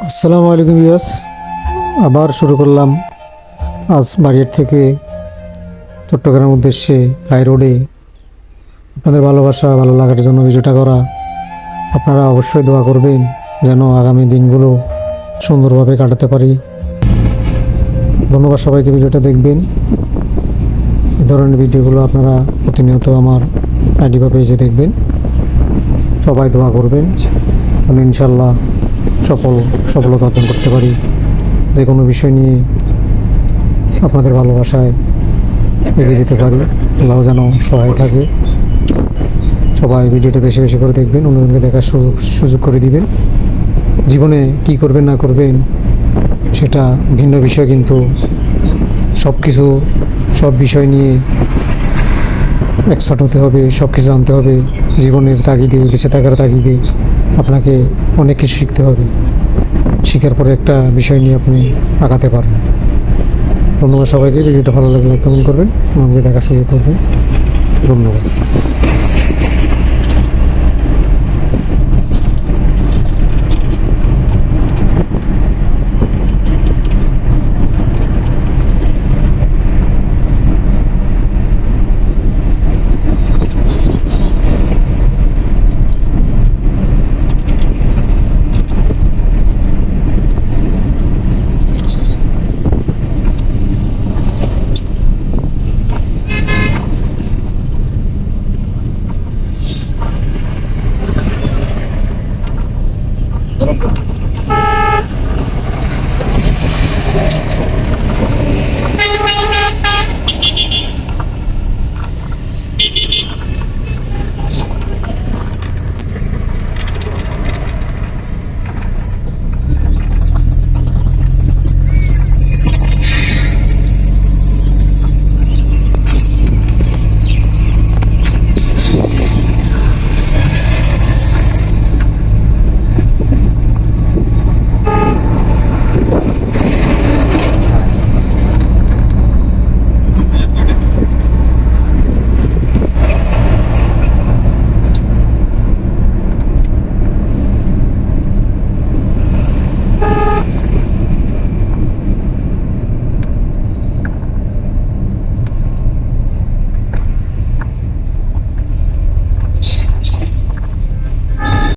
আসসালামু আলাইকুম ভিউয়ার্স। আবার শুরু করলাম আজ বাড়ির থেকে চট্টগ্রামের উদ্দেশ্যে হাই রোডে আপনাদের ভালোবাসা ভালো লাগার জন্য ভিডিওটা করা। আপনারা অবশ্যই দোয়া করবেন যেন আগামী দিনগুলো সুন্দরভাবে কাটাতে পারি। ধন্যবাদ সবাইকে, ভিডিওটা দেখবেন। এই ধরনের ভিডিওগুলো আপনারা প্রতিনিয়ত আমার আইডি বা পেজে দেখবেন। সবাই দোয়া করবেন যেন ইনশাল্লাহ সফলতা অর্জন করতে পারি। যে কোনো বিষয় নিয়ে আপনাদের ভালোবাসায় এগিয়ে যেতে পারি। আল্লাহ যেন সহায় থাকে। সবাই ভিডিওটা বেশি বেশি করে দেখবেন, অন্যজনকে দেখার সুযোগ করে দিবেন। জীবনে কি করবেন না করবেন সেটা ভিন্ন বিষয়, কিন্তু সব বিষয় নিয়ে এক্সপার্ট হতে হবে, সব কিছু জানতে হবে। জীবনের তাগিদে, বেঁচে থাকার তাগিদে আপনাকে অনেক কিছু শিখতে হবে। শিখার পরে একটা বিষয় নিয়ে আপনি আগাতে পারেন। ধন্যবাদ সবাইকে। ভিডিওটা ভালো লাগলে কমেন্ট করবেন, আমাকে দেখার সুযোগ করবেন। ধন্যবাদ।